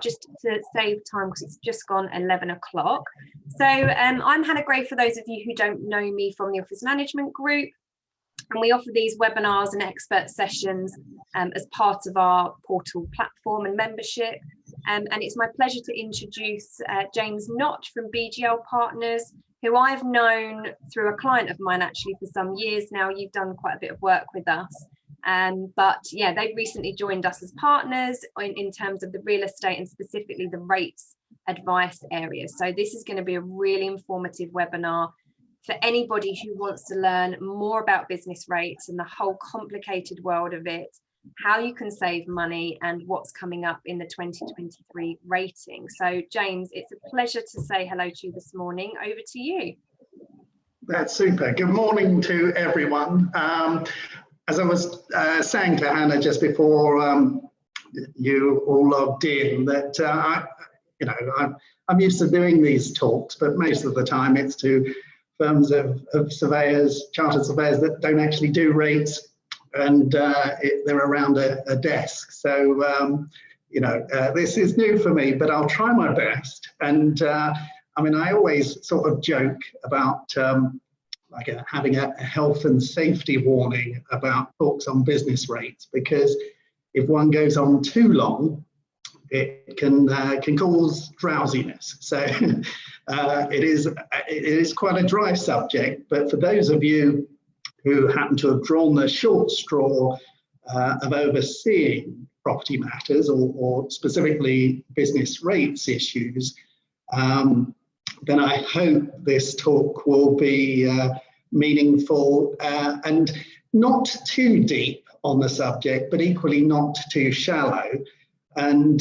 just to save time because it's just gone 11 o'clock. So I'm Hannah Gray, for those of you who don't know me, from the Office Management Group. And we offer these webinars and expert sessions as part of our portal platform and membership. And it's my pleasure to introduce James Knott from BGL Partners, who I've known through a client of mine actually for some years now. You've done quite a bit of work with us. But yeah, they've recently joined us as partners in terms of the real estate and specifically the rates advice area. So this is going to be a really informative webinar for anybody who wants to learn more about business rates and the whole complicated world of it, how you can save money and what's coming up in the 2023 rating. So James, it's a pleasure to say hello to you this morning. Over to you. That's super. Good morning to everyone. As I was saying to Hannah just before you all logged in, that I'm used to doing these talks, but most of the time it's to firms of surveyors, chartered surveyors that don't actually do rates, and they're around a desk. So this is new for me, but I'll try my best. And I always sort of joke about having a health and safety warning about talks on business rates, because if one goes on too long, it can cause drowsiness. So it is quite a dry subject. But for those of you who happen to have drawn the short straw of overseeing property matters or specifically business rates issues, then I hope this talk will be meaningful and not too deep on the subject, but equally not too shallow. And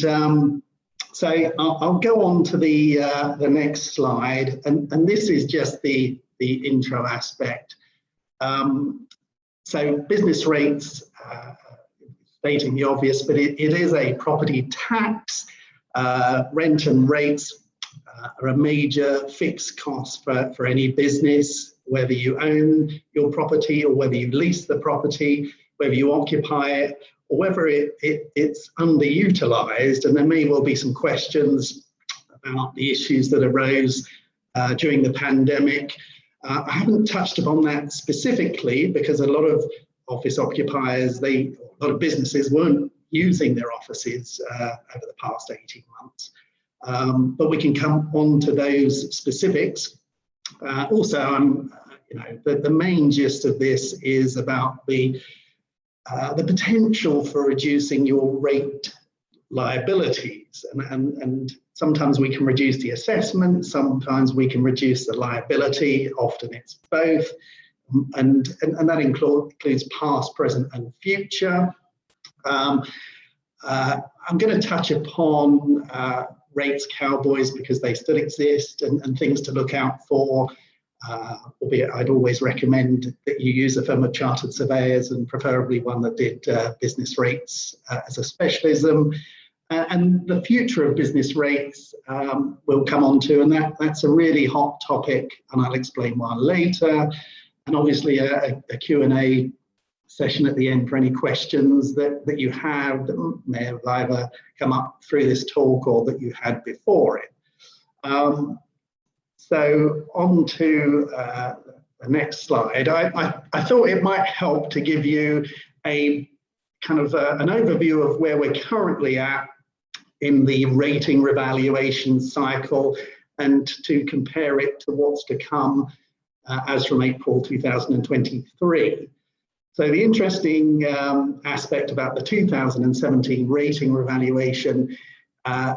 so I'll go on to the next slide, and this is just the intro aspect. So business rates, stating the obvious, but it is a property tax. Rent and rates are a major fixed cost for any business, whether you own your property or whether you lease the property, whether you occupy it, or whether it's underutilized. And there may well be some questions about the issues that arose during the pandemic. I haven't touched upon that specifically because a lot of office occupiers, a lot of businesses weren't using their offices over the past 18 months. But we can come on to those specifics. Also, the main gist of this is about the potential for reducing your rate liabilities, and sometimes we can reduce the assessment, sometimes we can reduce the liability, often it's both, and that includes past, present and future. I'm going to touch upon rates cowboys because they still exist, and things to look out for, albeit I'd always recommend that you use a firm of chartered surveyors, and preferably one that did business rates as a specialism. And the future of business rates we'll come on to, and that's a really hot topic, and I'll explain why later. And obviously a Q&A session at the end for any questions that you have that may have either come up through this talk or that you had before it. So on to the next slide. I thought it might help to give you a kind of an overview of where we're currently at in the rating revaluation cycle, and to compare it to what's to come as from April 2023. So the interesting aspect about the 2017 rating revaluation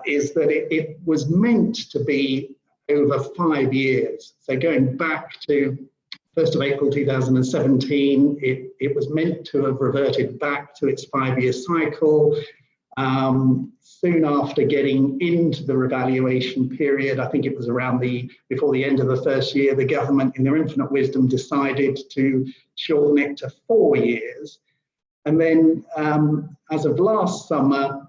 is that it was meant to be over 5 years. So going back to 1st of April 2017, it was meant to have reverted back to its 5-year cycle. Soon after getting into the revaluation period, I think it was around before the end of the first year, the government in their infinite wisdom decided to shorten it to 4 years. And then as of last summer,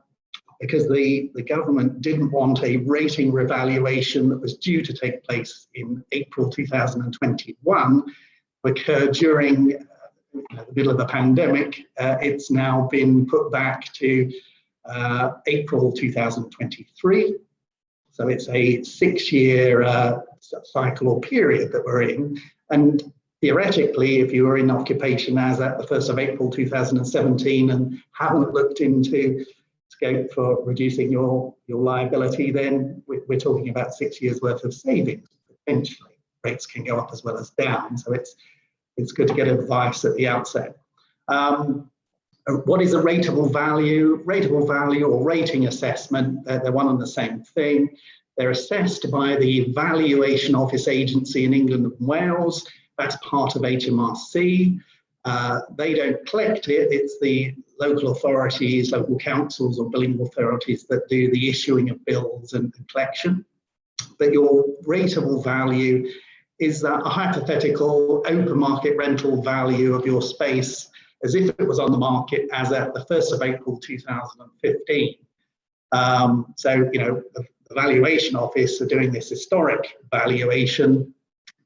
because the government didn't want a rating revaluation that was due to take place in April 2021 occur during the middle of the pandemic, it's now been put back to April 2023. So it's a 6-year cycle or period that we're in. And theoretically, if you were in occupation as at the 1st of April 2017 and haven't looked into scope for reducing your liability, then we're talking about 6 years worth of savings potentially. Rates can go up as well as down, so it's good to get advice at the outset. What is a rateable value? Rateable value or rating assessment, they're one and the same thing. They're assessed by the Valuation Office Agency in England and Wales. That's part of HMRC. They don't collect it, it's the local authorities, local councils or billing authorities that do the issuing of bills and collection. But your rateable value is a hypothetical open market rental value of your space as if it was on the market as at the 1st of April 2015. So, you know, the Valuation Office are doing this historic valuation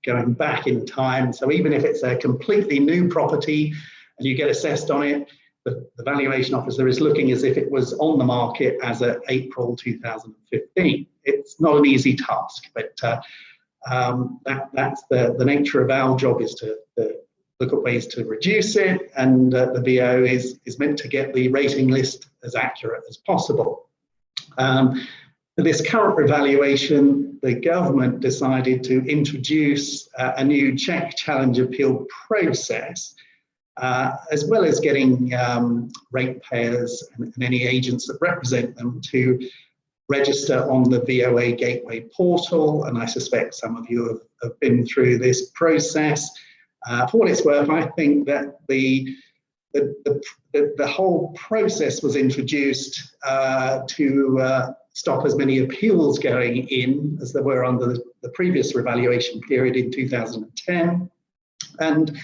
going back in time. So even if it's a completely new property and you get assessed on it, the Valuation Officer is looking as if it was on the market as of April 2015. It's not an easy task, but that's the nature of our job, is to look at ways to reduce it, and the VO is meant to get the rating list as accurate as possible. For this current revaluation, the government decided to introduce a new check, challenge, appeal process, as well as getting ratepayers and any agents that represent them to register on the VOA Gateway portal. And I suspect some of you have been through this process. For what it's worth, I think that the whole process was introduced to stop as many appeals going in as there were under the previous revaluation period in 2010, and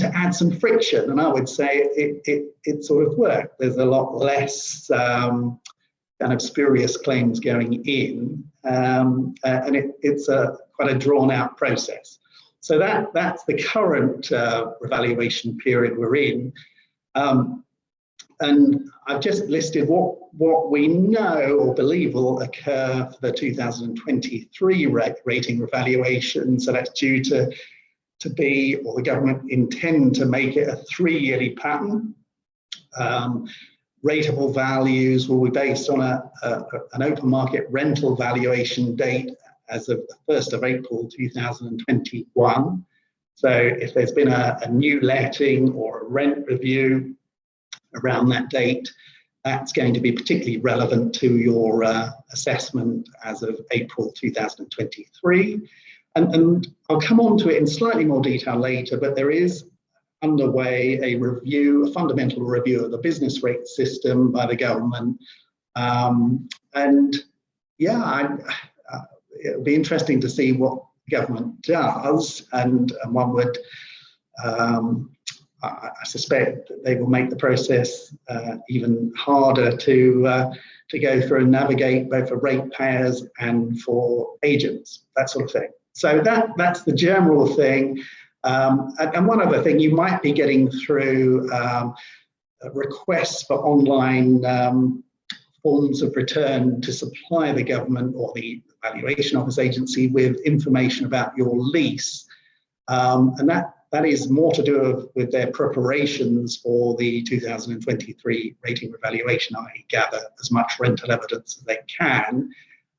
to add some friction. And I would say it sort of worked. There's a lot less kind of spurious claims going in, and it's quite a drawn out process. So that's the current revaluation period we're in. And I've just listed what we know or believe will occur for the 2023 rating revaluation. So that's due to be, or the government intend to make it a 3-yearly pattern. Rateable values will be based on an open market rental valuation date as of the 1st of April 2021. So if there's been a new letting or a rent review around that date, that's going to be particularly relevant to your assessment as of April 2023. And I'll come on to it in slightly more detail later, but there is underway a fundamental review of the business rate system by the government. And yeah, it'll be interesting to see what the government does, and one would, I suspect that they will make the process even harder to go through and navigate, both for ratepayers and for agents, that sort of thing. So that's the general thing. And one other thing, you might be getting through requests for online forms of return to supply the government or the Valuation Office Agency with information about your lease. And that is more to do with their preparations for the 2023 rating revaluation, i.e. gather as much rental evidence as they can,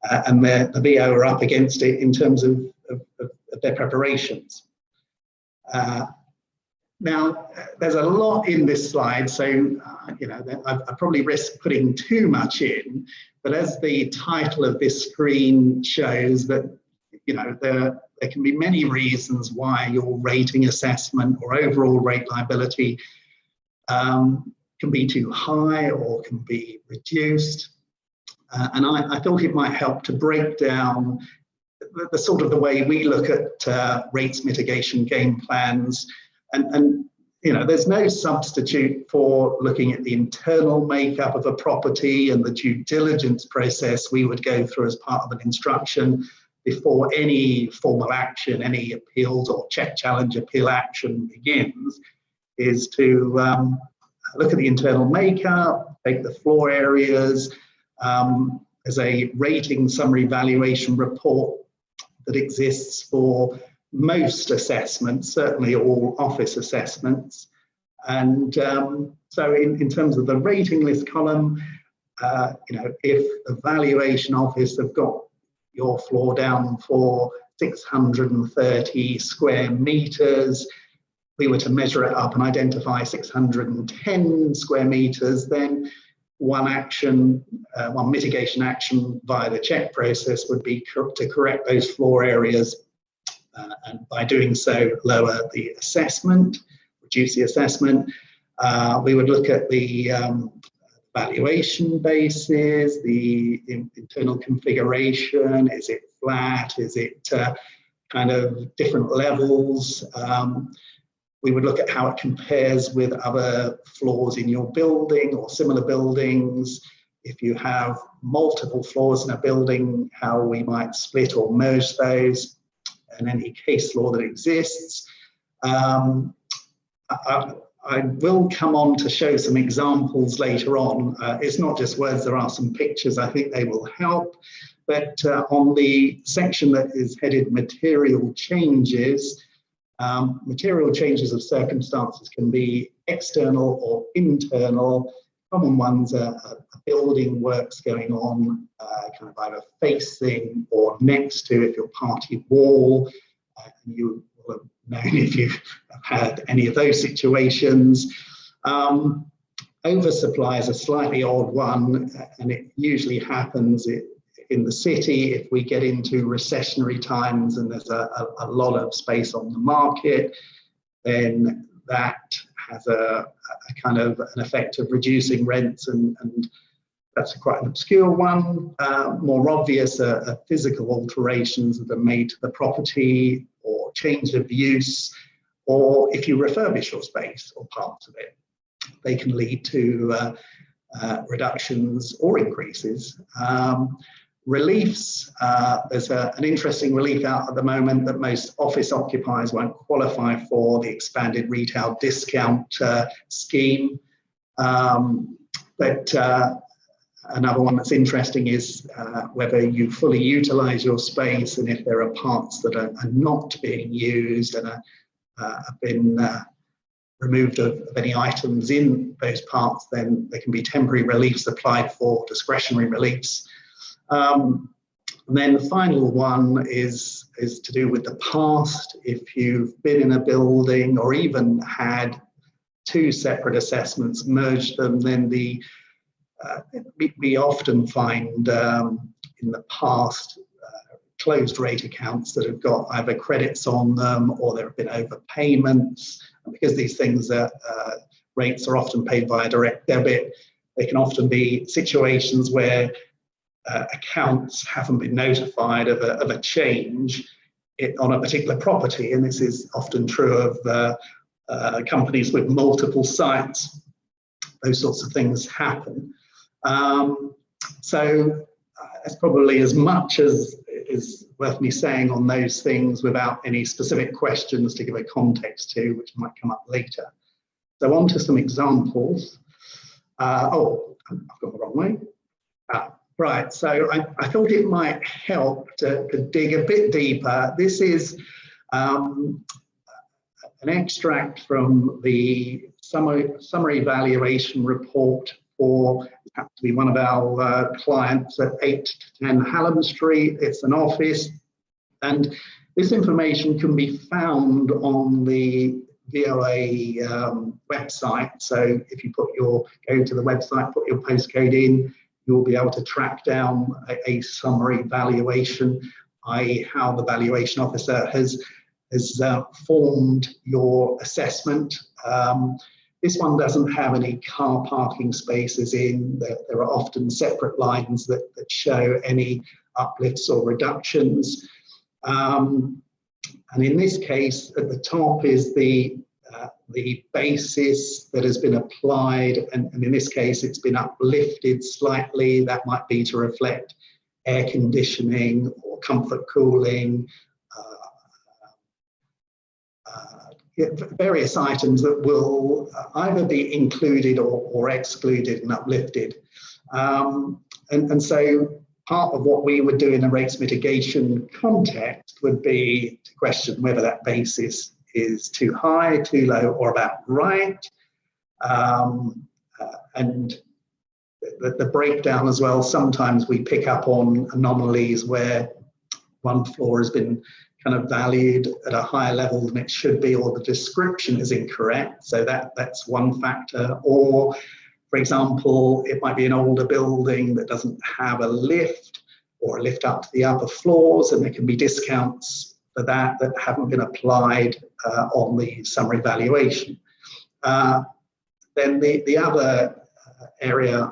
and the VO are up against it in terms of their preparations. Now, there's a lot in this slide, so you know, I probably risk putting too much in, but as the title of this screen shows, that you know, there can be many reasons why your rating assessment or overall rate liability can be too high or can be reduced. And I thought it might help to break down the sort of the way we look at rates mitigation game plans. And you know, there's no substitute for looking at the internal makeup of a property and the due diligence process we would go through as part of an instruction before any formal action, any appeals or check challenge appeal action begins, is to look at the internal makeup, take the floor areas. There's a rating summary valuation report that exists for most assessments, certainly all office assessments. And so in terms of the rating list column, if the valuation office have got your floor down for 630 square meters, we were to measure it up and identify 610 square meters, then one mitigation action via the check process would be to correct those floor areas, and by doing so lower the assessment, reduce the assessment. We would look at the valuation basis, the internal configuration. Is it flat? Is it kind of different levels? We would look at how it compares with other floors in your building or similar buildings. If you have multiple floors in a building, how we might split or merge those, and any case law that exists. I will come on to show some examples later on. It's not just words, there are some pictures. I think they will help. But on the section that is headed material changes, material changes of circumstances can be external or internal. Common ones are building works going on, kind of either facing or next to, if your party wall. You will have known if you've had any of those situations. Oversupply is a slightly odd one, and it usually happens in the city if we get into recessionary times and there's a lot of space on the market. Then that has a kind of an effect of reducing rents, and that's quite an obscure one. More obvious are physical alterations that are made to the property, or change of use, or if you refurbish your space or parts of it, they can lead to reductions or increases. Reliefs, there's an interesting relief out at the moment that most office occupiers won't qualify for, the expanded retail discount scheme. But another one that's interesting is whether you fully utilize your space, and if there are parts that are not being used and have been removed of any items in those parts, then there can be temporary reliefs applied for, discretionary reliefs. And then the final one is to do with the past. If you've been in a building or even had two separate assessments, merged them, then we often find in the past closed rate accounts that have got either credits on them or there have been overpayments. And because these things rates are often paid via direct debit, they can often be situations where accounts haven't been notified of a change on a particular property, and this is often true of companies with multiple sites. Those sorts of things happen. So that's probably as much as is worth me saying on those things, without any specific questions to give a context to, which might come up later. So on to some examples. I've gone the wrong way. Right, so I thought it might help to dig a bit deeper. This is an extract from the summary valuation report for, it happens to be one of our clients at 8 to 10 Hallam Street. It's an office, and this information can be found on the VOA website. So if you go to the website, put your postcode in, you'll be able to track down a summary valuation, i.e. how the valuation officer has formed your assessment. This one doesn't have any car parking spaces in. There are often separate lines that show any uplifts or reductions. And in this case, at the top is the basis that has been applied, and in this case it's been uplifted slightly. That might be to reflect air conditioning or comfort cooling, various items that will either be included or excluded and uplifted. And so part of what we would do in a rates mitigation context would be to question whether that basis is too high, too low, or about right. And the breakdown as well, sometimes we pick up on anomalies where one floor has been kind of valued at a higher level than it should be, or the description is incorrect. So that's one factor. Or, for example, it might be an older building that doesn't have a lift or a lift up to the upper floors, and there can be discounts for that haven't been applied on the summary valuation. Then the other area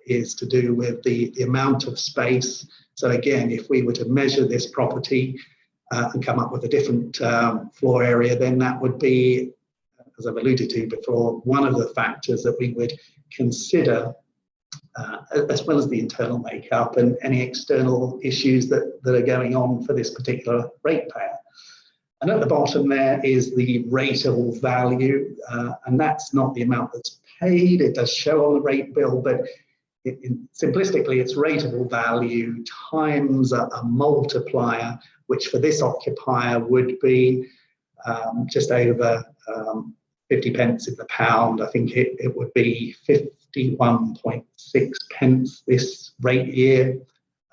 is to do with the amount of space. So again, if we were to measure this property and come up with a different floor area, then that would be, as I've alluded to before, one of the factors that we would consider, as well as the internal makeup and any external issues that are going on for this particular ratepayer. And at the bottom there is the rateable value, and that's not the amount that's paid. It does show on the rate bill, but simplistically, it's rateable value times a multiplier, which for this occupier would be just over 50 pence in the pound. I think it would be 51.6 pence this rate year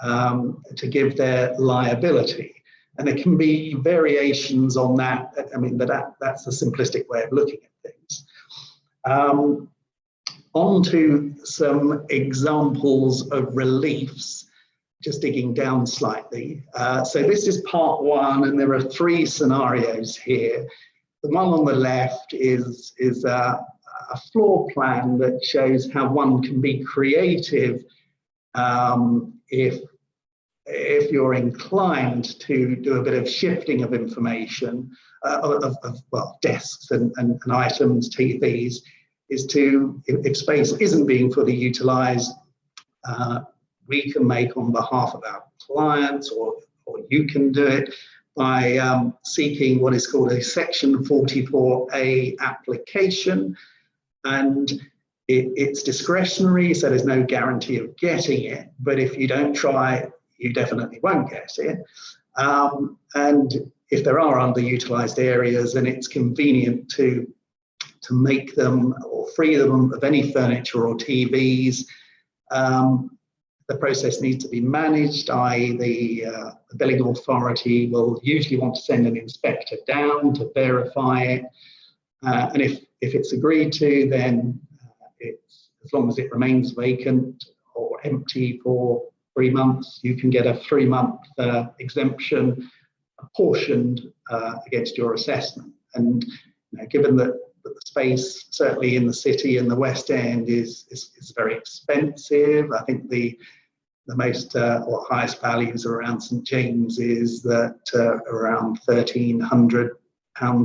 to give their liability. And there can be variations on that. I mean, that's a simplistic way of looking at things. On to some examples of reliefs, just digging down slightly. So this is part one, and there are three scenarios here. The one on the left is a floor plan that shows how one can be creative if you're inclined to do a bit of shifting of information, well, desks and items, TVs, is to, if space isn't being fully utilized, we can make on behalf of our clients, or you can do it by seeking what is called a Section 44A application. And it's discretionary, so there's no guarantee of getting it. But if you don't try, you definitely won't get it. And if there are underutilized areas, then it's convenient to make them or free them of any furniture or TVs. The process needs to be managed, i.e. the billing authority will usually want to send an inspector down to verify it. And if it's agreed to, then it's, as long as it remains vacant or empty for 3 months, you can get a 3-month exemption apportioned against your assessment. And given that the space, certainly in the city and the West End, is very expensive. I think the most or highest values around St James's that around £1,300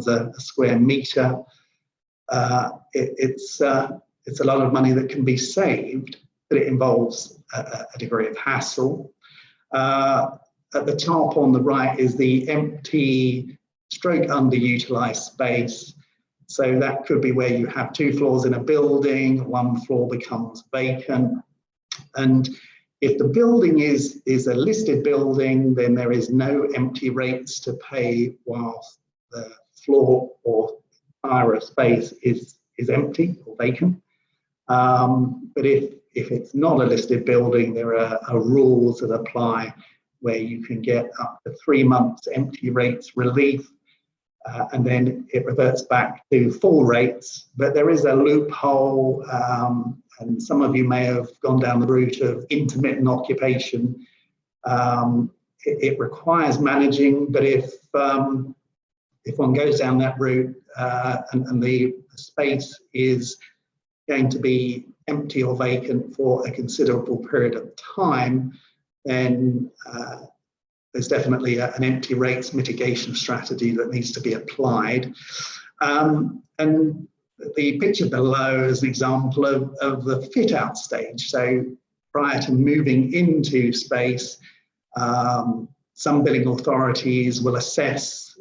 a square metre. It's a lot of money that can be saved, but it involves a degree of hassle. At the top on the right is the empty stroke underutilised space. So that could be where you have 2 floors in a building, 1 floor becomes vacant. And if the building is a listed building, then there is no empty rates to pay whilst the floor or entire space is empty or vacant. But if it's not a listed building, there are rules that apply where you can get up to 3 months empty rates relief. And then it reverts back to full rates, but there is a loophole, and some of you may have gone down the route of intermittent occupation. It requires managing, but if one goes down that route and the space is going to be empty or vacant for a considerable period of time, then there's definitely an empty rates mitigation strategy that needs to be applied. And the picture below is an example of the fit out stage. So prior to moving into space, some billing authorities will assess,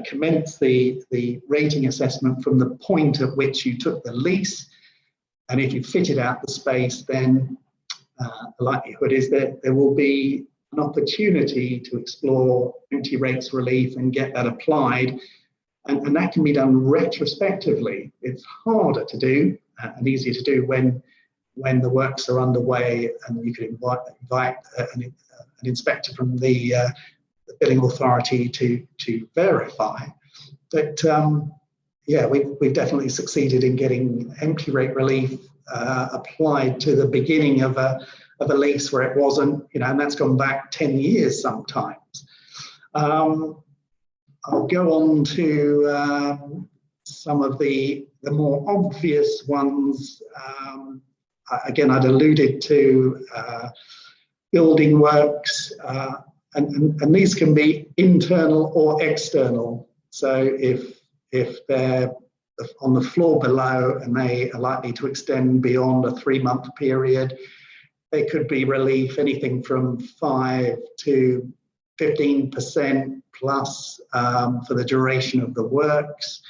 commence the rating assessment from the point at which you took the lease. And if you fitted out the space, then the likelihood is that there will be an opportunity to explore empty rates relief and get that applied. And that can be done retrospectively. It's harder to do and easier to do when the works are underway, and you can invite an inspector from the billing authority to verify. But yeah, we've definitely succeeded in getting empty rate relief applied to the beginning of a lease where it wasn't, and that's gone back 10 years sometimes. I'll go on to some of the more obvious ones. Again, I'd alluded to building works, and these can be internal or external. So if they're on the floor below and they are likely to extend beyond a 3-month period, they could be relief anything from 5 to 15% plus for the duration of the works.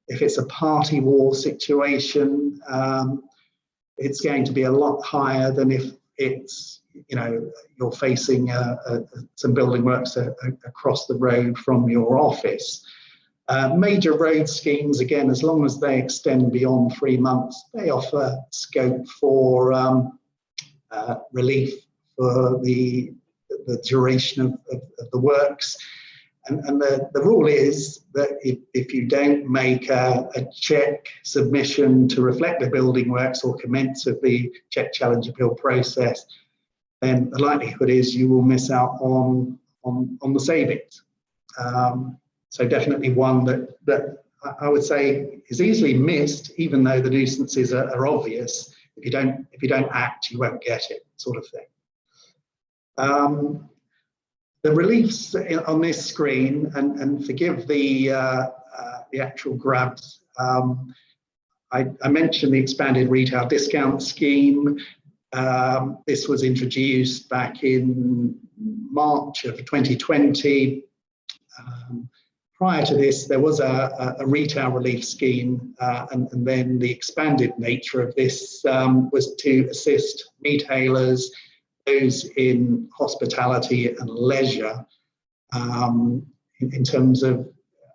If it's a party wall situation, it's going to be a lot higher than if it's, you're facing some building works across the road from your office. Major road schemes, again, as long as they extend beyond 3 months, they offer scope for relief for the duration of the works. And the rule is that if you don't make a check submission to reflect the building works or commence of the check challenge appeal process, then the likelihood is you will miss out on the savings. So definitely one that I would say is easily missed, even though the nuisances are obvious. If you don't act, you won't get it, sort of thing. The reliefs on this screen, and forgive the actual grabs. I mentioned the expanded retail discount scheme. This was introduced back in March of 2020. Prior to this, there was a retail relief scheme, and then the expanded nature of this was to assist retailers, those in hospitality and leisure, in terms of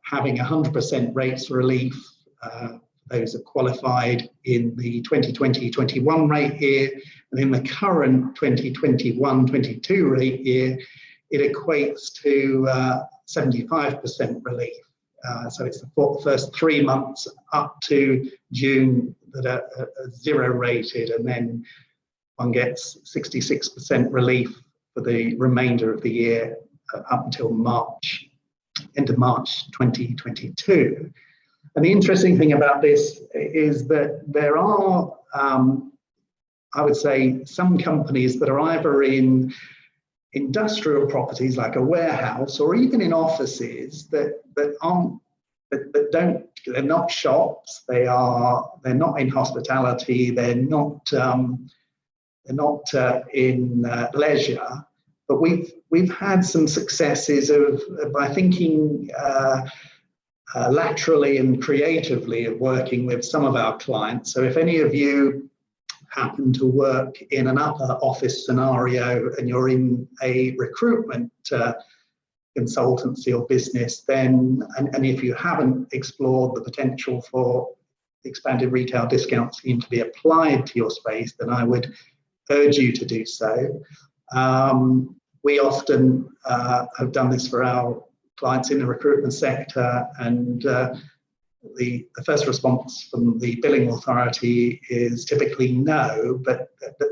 having 100% rates relief. Those are qualified in the 2020-21 rate year, and in the current 2021-22 rate year, it equates to 75% relief. So it's the first 3 months up to June that are zero rated, and then one gets 66% relief for the remainder of the year up until March, end of March 2022. And the interesting thing about this is that there are, I would say, some companies that are either in industrial properties like a warehouse, or even in offices that they're not shops, they're not in hospitality, they're not in leisure, but we've had some successes by thinking laterally and creatively of working with some of our clients. So if any of you happen to work in an upper office scenario and you're in a recruitment consultancy or business, then, and if you haven't explored the potential for the expanded retail discount scheme to be applied to your space, then I would urge you to do so. We often have done this for our clients in the recruitment sector, and the first response from the billing authority is typically no, but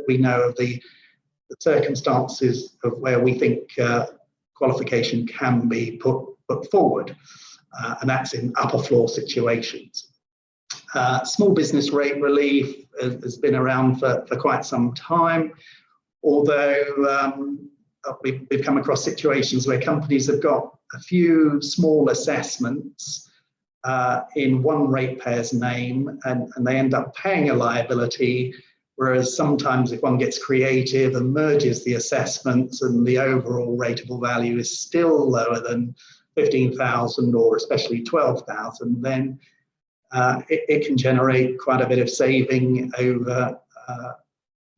we know of the circumstances of where we think qualification can be put forward, and that's in upper floor situations. Small business rate relief has been around for quite some time, although we've come across situations where companies have got a few small assessments in one ratepayer's name, and they end up paying a liability, whereas sometimes if one gets creative and merges the assessments and the overall rateable value is still lower than 15,000 or especially 12,000, then it can generate quite a bit of saving over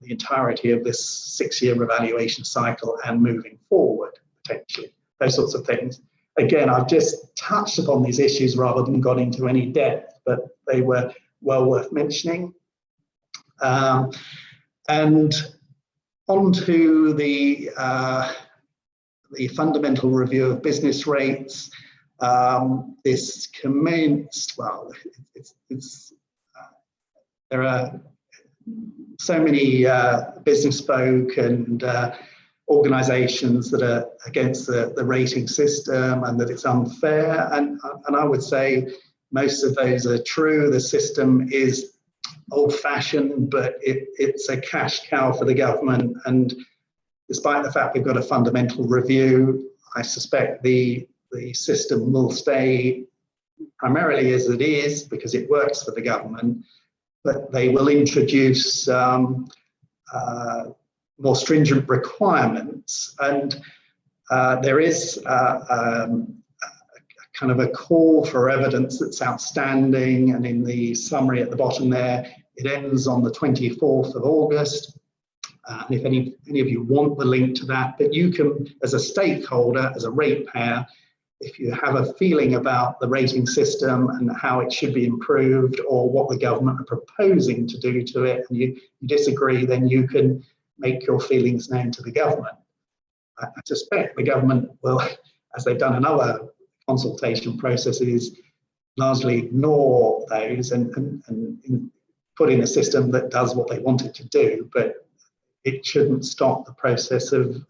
the entirety of this 6-year revaluation cycle and moving forward, potentially, those sorts of things. Again, I've just touched upon these issues rather than gone into any depth, but they were well worth mentioning. And on to the fundamental review of business rates. This commenced, well, there are so many business folk and organisations that are against the rating system and that it's unfair. And I would say most of those are true. The system is old-fashioned, but it's a cash cow for the government. And despite the fact we've got a fundamental review, I suspect the system will stay primarily as it is because it works for the government, but they will introduce more stringent requirements. And there is kind of a call for evidence that's outstanding, and in the summary at the bottom there, it ends on the 24th of August. And if any of you want the link to that, but you can, as a stakeholder, as a ratepayer, if you have a feeling about the rating system and how it should be improved or what the government are proposing to do to it, and you disagree, then you can make your feelings known to the government. I suspect the government will, as they've done in other consultation processes, largely ignore those and put in a system that does what they want it to do, but it shouldn't stop the process of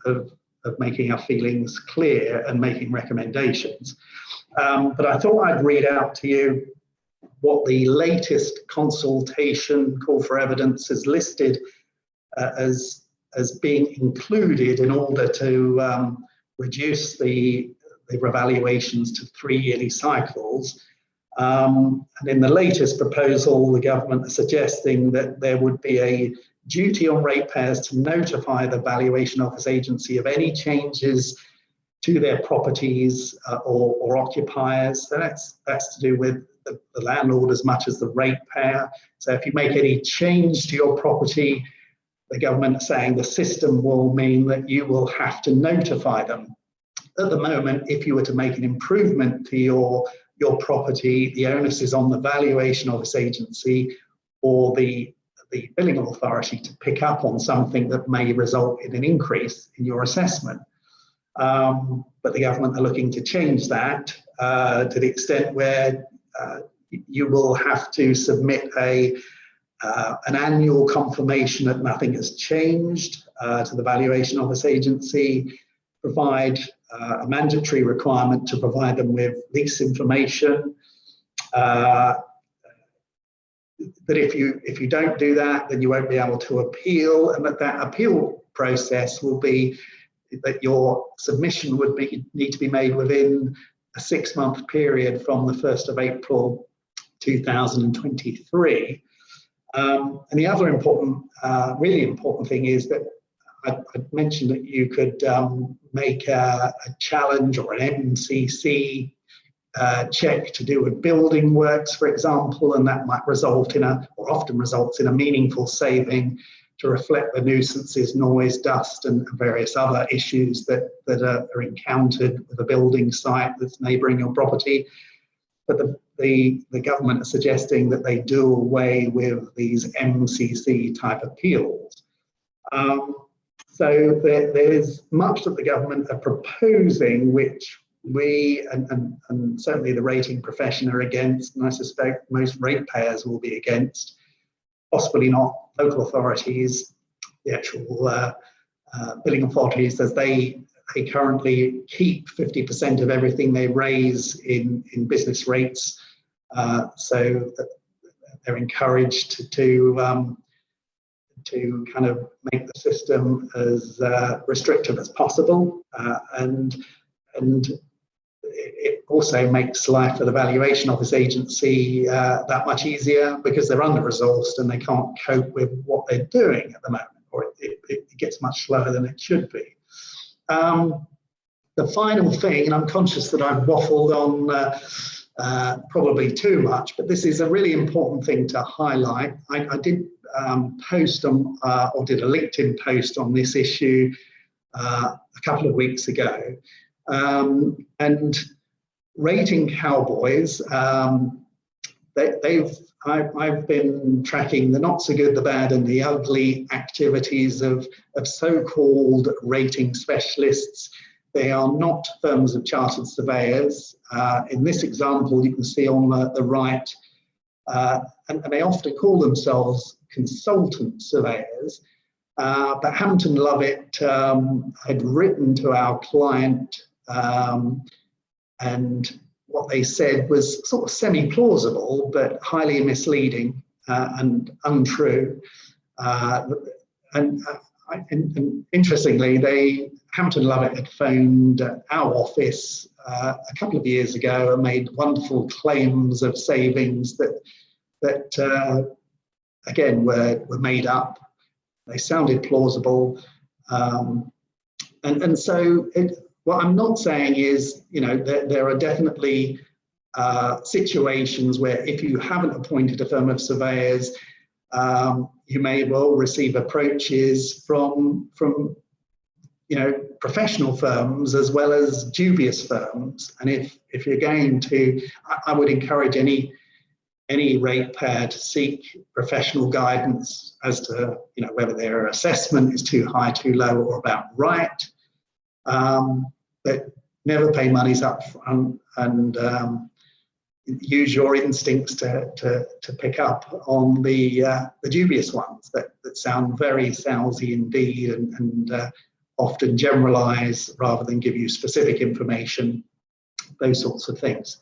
making our feelings clear and making recommendations. But I thought I'd read out to you what the latest consultation call for evidence has listed as being included in order to reduce the revaluations to 3-yearly cycles. And in the latest proposal, the government is suggesting that there would be a duty on ratepayers to notify the Valuation Office Agency of any changes to their properties or occupiers. So that's to do with the landlord as much as the ratepayer. So if you make any change to your property, the government is saying the system will mean that you will have to notify them. At the moment, if you were to make an improvement to your property, the onus is on the Valuation Office Agency or the billing authority to pick up on something that may result in an increase in your assessment. But the government are looking to change that to the extent where you will have to submit an annual confirmation that nothing has changed to the Valuation Office Agency, provide a mandatory requirement to provide them with lease information. That if you don't do that, then you won't be able to appeal, and that appeal process will be that your submission would need to be made within a 6-month period from the 1st of April 2023. And the other important, really important thing is that I mentioned that you could make a challenge or an MCC check to do with building works, for example, and that might result in or often results in a meaningful saving to reflect the nuisances, noise, dust, and various other issues that are encountered with a building site that's neighbouring your property. But the government are suggesting that they do away with these MCC type appeals. So there's much that the government are proposing which we and certainly the rating profession are against, and I suspect most ratepayers will be against, possibly not local authorities, the actual billing authorities, as they currently keep 50% of everything they raise in business rates, so that they're encouraged to kind of make the system as restrictive as possible, and it also makes life for the Valuation Office Agency that much easier because they're under-resourced and they can't cope with what they're doing at the moment, or it gets much slower than it should be. the final thing, and I'm conscious that I've waffled on probably too much, but this is a really important thing to highlight. I did post on, or did a LinkedIn post on this issue a couple of weeks ago. And rating cowboys, I've been tracking the not so good, the bad, and the ugly activities of so-called rating specialists. They are not firms of chartered surveyors. In this example, you can see on the right, and they often call themselves consultant surveyors. But Hampton Lovett had written to our client, and what they said was sort of semi-plausible, but highly misleading and untrue. And interestingly, Hampton Lovett had phoned our office a couple of years ago and made wonderful claims of savings that again were made up. They sounded plausible, and so what I'm not saying is, there are definitely situations where if you haven't appointed a firm of surveyors, you may well receive approaches from professional firms as well as dubious firms. And if you're going to, I would encourage any ratepayer to seek professional guidance as to whether their assessment is too high, too low, or about right. But never pay monies up front, and use your instincts to pick up on the dubious ones that sound very salesy indeed, and often generalize rather than give you specific information, those sorts of things.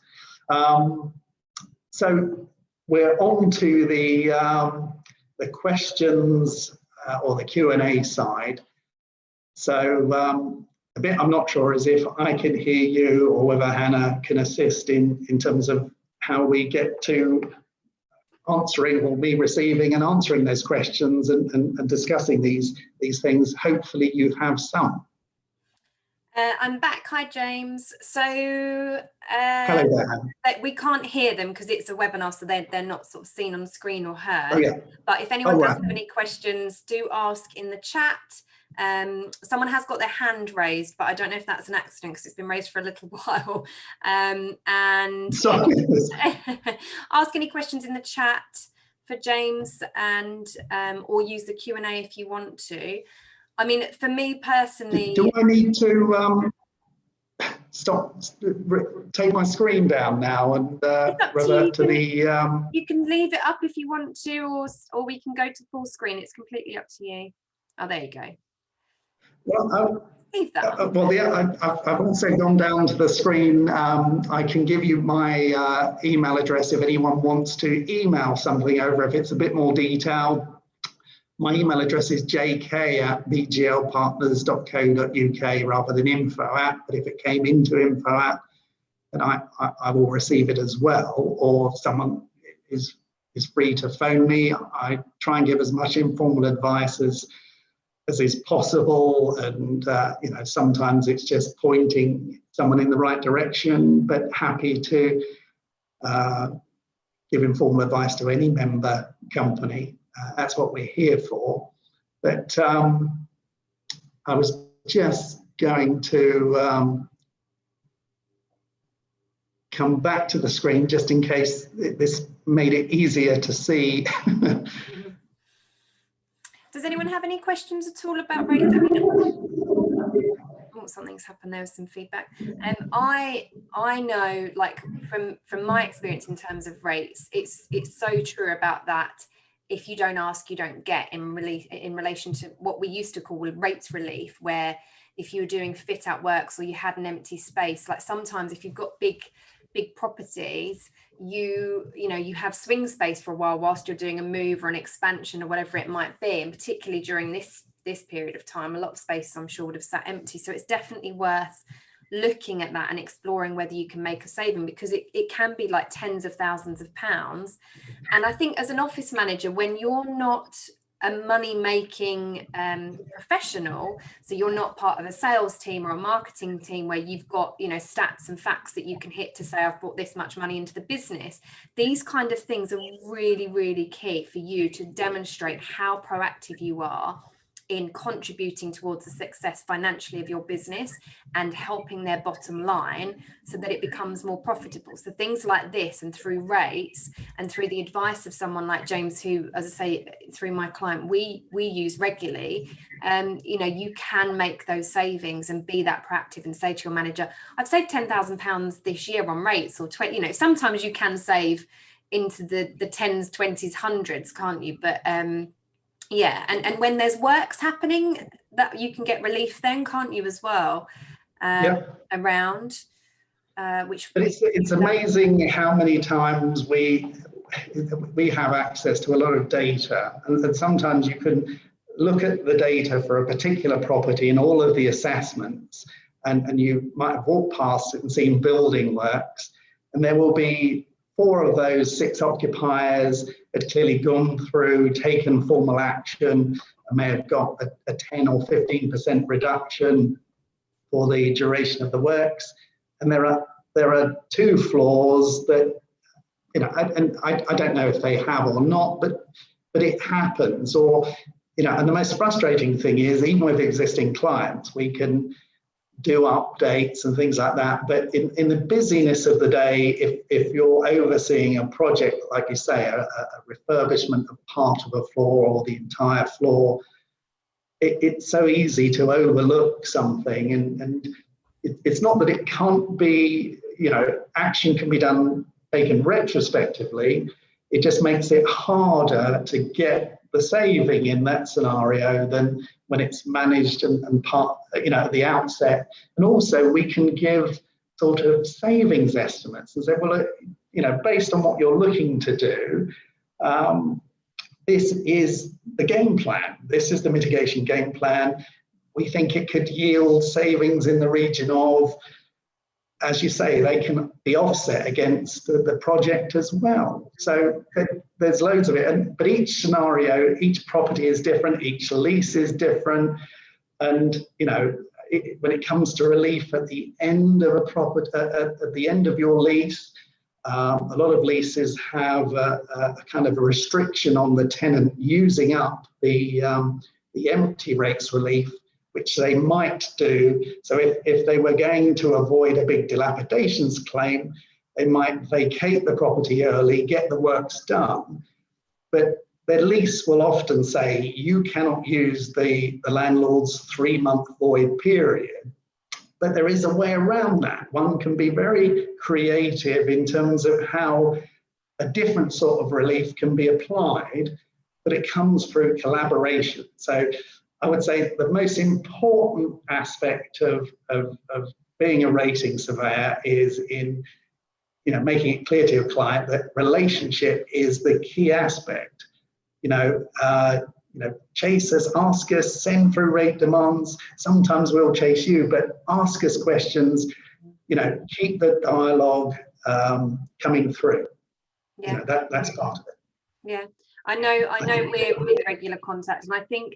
So we're on to the questions or the Q&A side. So a bit I'm not sure as if I can hear you or whether Hannah can assist in terms of how we get to answering, or me receiving and answering those questions and discussing these things. Hopefully you have some. I'm back. Hi, James. So hello there, Hannah. We can't hear them because it's a webinar, so they're not sort of seen on the screen or heard. Oh, yeah. But if anyone right. does have any questions, do ask in the chat. Someone has got their hand raised, but I don't know if that's an accident because it's been raised for a little while. And sorry. Ask any questions in the chat for James, and or use the Q&A if you want to. I mean, for me personally, do I need to take my screen down now and revert to the? You can leave it up if you want to, or we can go to full screen. It's completely up to you. Oh, there you go. Well, leave that. Well, yeah, I've also gone down to the screen. I can give you my email address if anyone wants to email something over if it's a bit more detailed. My email address is jk@bglpartners.co.uk rather than info@, but if it came into info@, then I will receive it as well, or someone is free to phone me. I try and give as much informal advice as is possible, and sometimes it's just pointing someone in the right direction, but happy to give informal advice to any member company. That's what we're here for. But I was just going to come back to the screen just in case this made it easier to see. Does anyone have any questions at all about rates? I mean, oh, something's happened. There was some feedback. I know, like from my experience in terms of rates, it's so true about that. If you don't ask, you don't get, in relation to what we used to call rates relief, where if you were doing fit out works or you had an empty space, like sometimes if you've got big properties, you have swing space for a while whilst you're doing a move or an expansion or whatever it might be, and particularly during this period of time, a lot of space I'm sure would have sat empty. So it's definitely worth looking at that and exploring whether you can make a saving, because it can be like tens of thousands of pounds. And I think as an office manager, when you're not a money-making professional, so you're not part of a sales team or a marketing team where you've got, you know, stats and facts that you can hit to say I've brought this much money into the business. These kind of things are really, really key for you to demonstrate how proactive you are in contributing towards the success financially of your business and helping their bottom line so that it becomes more profitable. So things like this, and through rates and through the advice of someone like James, who, as I say, through my client, we use regularly, you know, you can make those savings and be that proactive and say to your manager, I've saved £10,000 this year on rates, or 20, you know, sometimes you can save into the 10s, 20s, hundreds, can't you? But yeah, and when there's works happening, that you can get relief then, can't you, as well, around which. But it's amazing how many times we have access to a lot of data, and sometimes you can look at the data for a particular property and all of the assessments, and you might have walked past it and seen building works, and there will be 4 of those 6 occupiers had clearly gone through, taken formal action, and may have got a 10 or 15% reduction for the duration of the works. And there are 2 floors that, you know, and I don't know if they have or not, but it happens. Or, you know, and the most frustrating thing is, even with existing clients, we can do updates and things like that, but in the busyness of the day, if you're overseeing a project, like you say, a refurbishment of part of a floor or the entire floor, it's so easy to overlook something, and it's not that it can't be, you know, action can be taken retrospectively. It just makes it harder to get the saving in that scenario than when it's managed and part, you know, at the outset. And also we can give sort of savings estimates and say, well, you know, based on what you're looking to do, this is the game plan. This is the mitigation game plan. We think it could yield savings in the region of, as you say, they can be offset against the project as well. So there's loads of it. But each scenario, each property is different, each lease is different. And, you know, when it comes to relief at the end of a property, at the end of your lease, a lot of leases have a kind of a restriction on the tenant using up the empty rates relief, which they might do. So if they were going to avoid a big dilapidations claim, they might vacate the property early, get the works done. But their lease will often say you cannot use the landlord's 3-month void period. But there is a way around that. One can be very creative in terms of how a different sort of relief can be applied, but it comes through collaboration. So I would say the most important aspect of being a rating surveyor is in, you know, making it clear to your client that relationship is the key aspect. You know, chase us, ask us, send through rate demands. Sometimes we'll chase you, but ask us questions. You know, keep the dialogue coming through. Yeah, you know, that's part of it. Yeah, I know we're in regular contact, and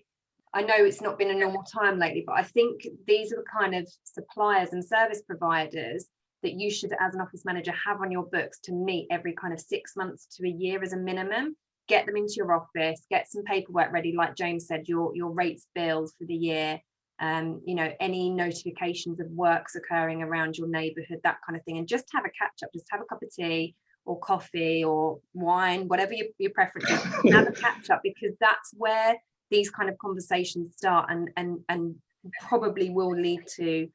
I know it's not been a normal time lately, but I think these are the kind of suppliers and service providers that you should, as an office manager, have on your books to meet every kind of 6 months to a year as a minimum. Get them into your office, get some paperwork ready, like James said, your rates bills for the year, you know, any notifications of works occurring around your neighbourhood, that kind of thing, and just have a catch up, just have a cup of tea or coffee or wine, whatever your preference is, have a catch up, because that's where these kind of conversations start and probably will lead to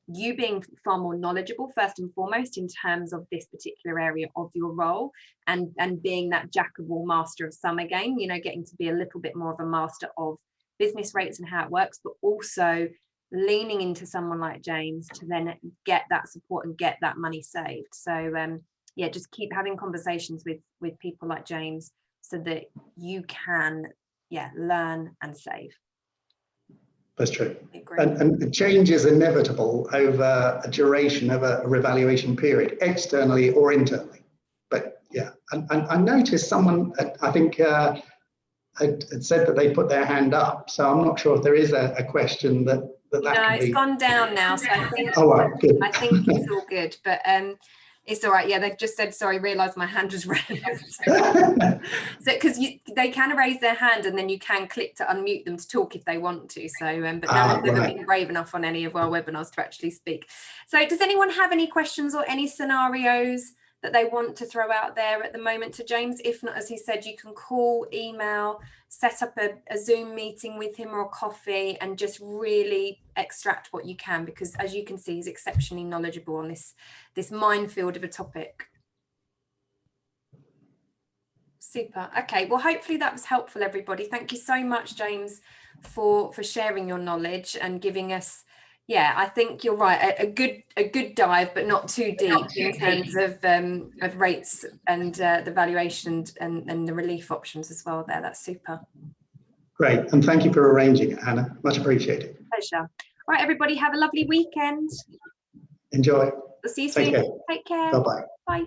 you being far more knowledgeable, first and foremost, in terms of this particular area of your role, and being that jack of all, master of some again, you know, getting to be a little bit more of a master of business rates and how it works, but also leaning into someone like James to then get that support and get that money saved. So yeah, just keep having conversations with people like James so that you can learn and save. That's true. And the change is inevitable over a duration of a revaluation period, externally or internally. But yeah, and I noticed someone, I think had said that they put their hand up, so I'm not sure if there is a question that No, can it's be. gone down now, so I think Oh, right, good. I think it's all good, but it's all right. Yeah, they've just said sorry. Realised my hand was raised. So because they can raise their hand and then you can click to unmute them to talk if they want to. So, but no one's ever been brave enough on any of our webinars to actually speak. So, does anyone have any questions or any scenarios that they want to throw out there at the moment to James? If not, as he said, you can call, email, set up a Zoom meeting with him or a coffee and just really extract what you can, because as you can see, he's exceptionally knowledgeable on this minefield of a topic. Super. Okay, well, hopefully that was helpful, everybody. Thank you so much, James, for sharing your knowledge and giving us, yeah, I think you're right, a good dive, but not too deep in terms of rates and the valuation and the relief options as well there. That's super. Great, and thank you for arranging it, Hannah. Much appreciated. Pleasure. All right, everybody, have a lovely weekend. Enjoy. We'll see you soon. Take care. Bye-bye. Bye.